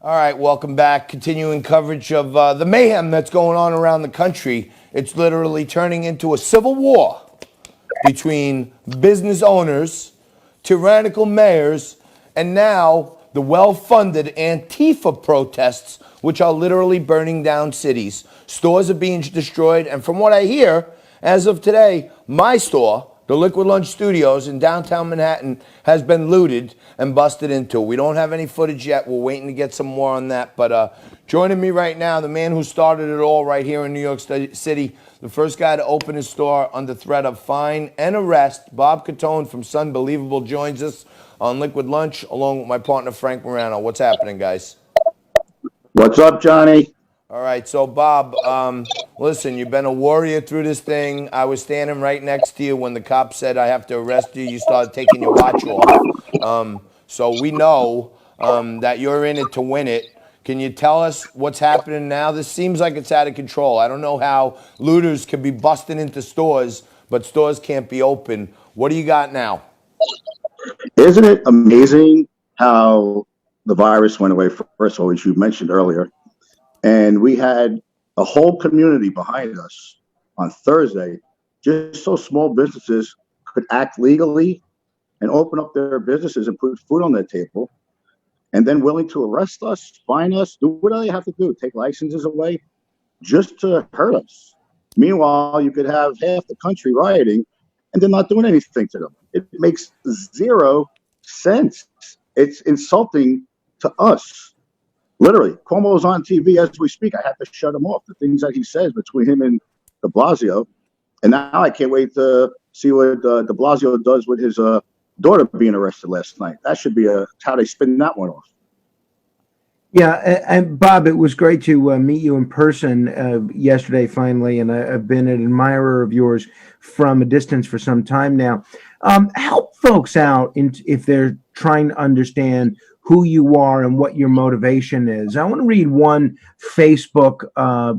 All right, welcome back. Continuing coverage of the mayhem that's going on around the country. It's literally turning into a civil war between business owners, tyrannical mayors, and now the well-funded Antifa protests, which are literally burning down cities. Stores are being destroyed, and from what I hear, as of today, my store, the Liquid Lunch Studios in downtown Manhattan, has been looted and busted into. We don't have any footage yet. We're waiting to get some more on that. But joining me right now, the man who started it all right here in New York City, the first guy to open his store under threat of fine and arrest, Bob Catone from Sunbelievable joins us on Liquid Lunch, along with my partner, Frank Morano. What's happening, guys? What's up, Johnny? All right, so Bob, listen, you've been a warrior through this thing. I was standing right next to you when the cop said I have to arrest you. You started taking your watch off. So we know that you're in it to win it. Can you tell us what's happening now? This seems like it's out of control. I don't know how looters can be busting into stores, but stores can't be open. What do you got now? Isn't it amazing how the virus went away, first of all, as you mentioned earlier? And we had a whole community behind us on Thursday, just so small businesses could act legally and open up their businesses and put food on their table, and then willing to arrest us, fine us, do whatever they have to do, take licenses away just to hurt us. Meanwhile, you could have half the country rioting and they're not doing anything to them. It makes zero sense. It's insulting to us. Literally, Cuomo's on TV as we speak. I have to shut him off. The things that he says between him and de Blasio. And now I can't wait to see what de Blasio does with his daughter being arrested last night. That should be how they spin that one off. Yeah, and Bob, it was great to meet you in person yesterday, finally, and I've been an admirer of yours from a distance for some time now. Help folks out if they're trying to understand who you are and what your motivation is. I want to read one Facebook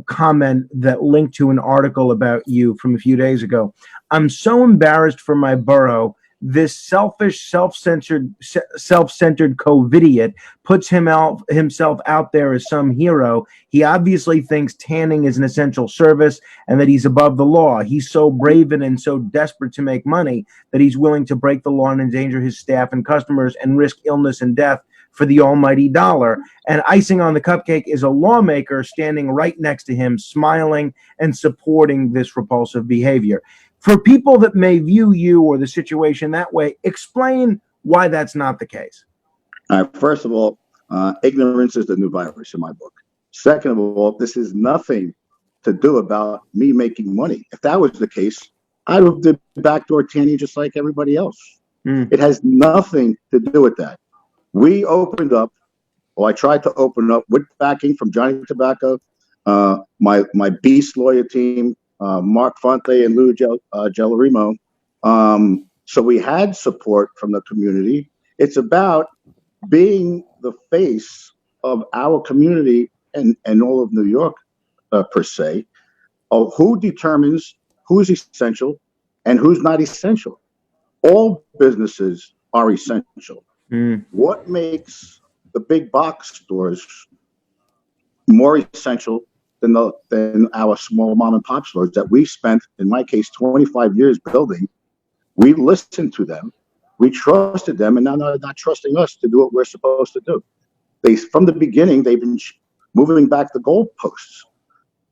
comment that linked to an article about you from a few days ago. I'm so embarrassed for my borough. This selfish, self-centered COVIDiot puts himself out there as some hero. He obviously thinks tanning is an essential service and that he's above the law. He's so brave and so desperate to make money that he's willing to break the law and endanger his staff and customers and risk illness and death for the almighty dollar. And icing on the cupcake is a lawmaker standing right next to him, smiling and supporting this repulsive behavior. For people that may view you or the situation that way, explain why that's not the case. First of all, ignorance is the new virus in my book. Second of all, this is nothing to do about me making money. If that was the case, I would do backdoor tanning just like everybody else. It has nothing to do with that. We opened up, I tried to open up with backing from Johnny Tobacco, my Beast lawyer team, Mark Fonte and Lou Gellarimo. So we had support from the community. It's about being the face of our community and all of New York, per se, of who determines who's essential and who's not essential. All businesses are essential. What makes the big box stores more essential than our small mom and pop stores that we spent, in my case, 25 years building? We listened to them, we trusted them, and now they're not trusting us to do what we're supposed to do. From the beginning, they've been moving back the goalposts.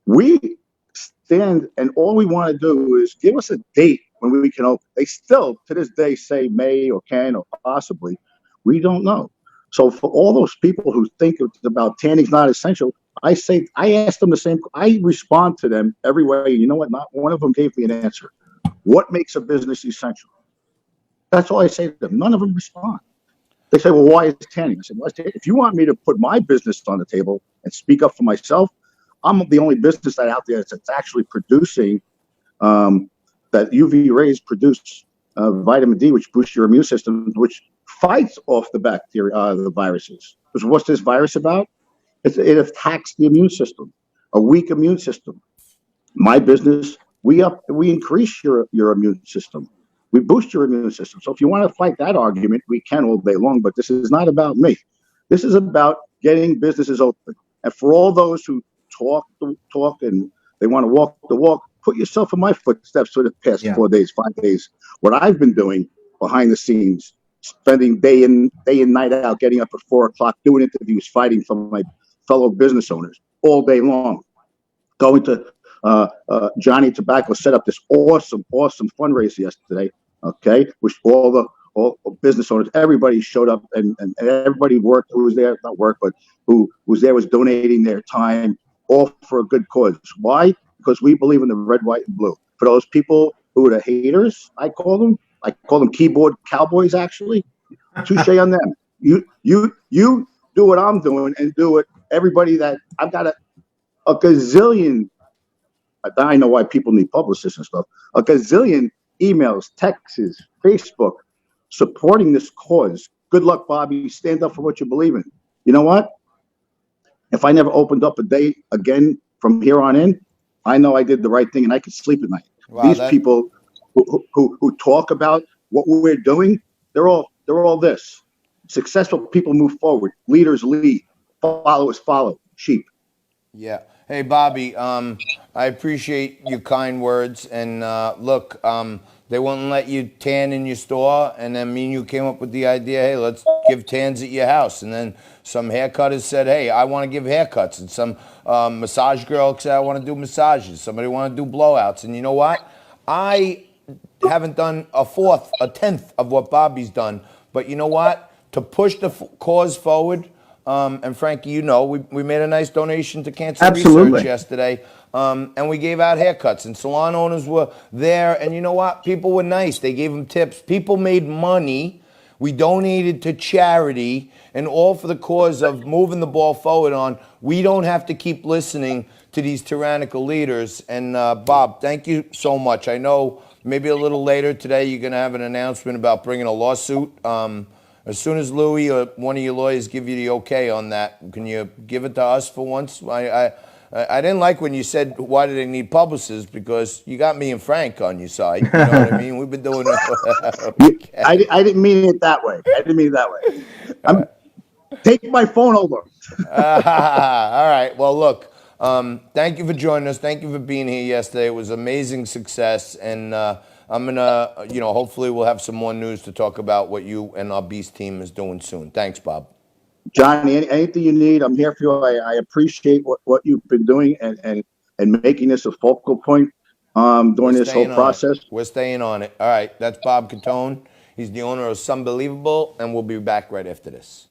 We stand, and all we want to do is give us a date when we can open. They still, to this day, say may or can or possibly. We don't know. So for all those people who think about tanning's not essential, I ask them the same. I respond to them every way. You know what? Not one of them gave me an answer. What makes a business essential? That's all I say to them. None of them respond. They say, well, why is tanning? I said, well, if you want me to put my business on the table and speak up for myself, I'm the only business out there that's actually producing that UV rays produce vitamin D, which boosts your immune system, which fights off the bacteria, the viruses. Because what's this virus about? It attacks the immune system, a weak immune system. My business, we increase your immune system. We boost your immune system. So if you want to fight that argument, we can all day long, but this is not about me. This is about getting businesses open. And for all those who talk the talk and they want to walk the walk, put yourself in my footsteps for the past Yeah. 4 days, 5 days. What I've been doing behind the scenes, spending day in night out, getting up at 4 o'clock, doing interviews, fighting for my fellow business owners all day long. Going to Johnny Tobacco set up this awesome fundraiser yesterday. Okay, which all business owners, everybody showed up, and everybody worked. Who was there? Not work, but who was there was donating their time, all for a good cause. Why? Because we believe in the red, white, and blue. For those people who are the haters, I call them keyboard cowboys. Actually, touche on them. You do what I'm doing, and do it. Everybody that I've got a gazillion. I know why people need publicists and stuff. A gazillion emails, texts, Facebook, supporting this cause. Good luck, Bobby. Stand up for what you believe in. You know what? If I never opened up a day again from here on in, I know I did the right thing and I could sleep at night. Wow, These people who talk about what we're doing, they're all this. Successful people move forward. Leaders lead. Followers follow. Sheep. Yeah. Hey, Bobby, I appreciate your kind words. And look, they wouldn't let you tan in your store. And then me and you came up with the idea, hey, let's give tans at your house. And then some haircutters said, hey, I want to give haircuts. And some massage girl said, I want to do massages. Somebody want to do blowouts. And you know what? I haven't done a tenth of what Bobby's done. But you know what? To push the cause forward, and Frankie, you know, we made a nice donation to Cancer Absolutely. Research yesterday, and we gave out haircuts, and salon owners were there, and you know what? People were nice. They gave them tips. People made money. We donated to charity, and all for the cause of moving the ball forward on. We don't have to keep listening to these tyrannical leaders. And Bob, thank you so much. I know maybe a little later today you're going to have an announcement about bringing a lawsuit. As soon as Louis or one of your lawyers give you the okay on that, can you give it to us for once? I didn't like when you said, why do they need publicists? Because you got me and Frank on your side. You know what I mean? We've been doing it. I didn't mean it that way. Take my phone over. All right. Well, look, thank you for joining us. Thank you for being here yesterday. It was amazing success. And I'm going to, hopefully we'll have some more news to talk about what you and our Beast team is doing soon. Thanks, Bob. Johnny, anything you need, I'm here for you. I appreciate what you've been doing and making this a focal point during this whole process. We're staying on it. All right. That's Bob Catone. He's the owner of Sunbelievable, and we'll be back right after this.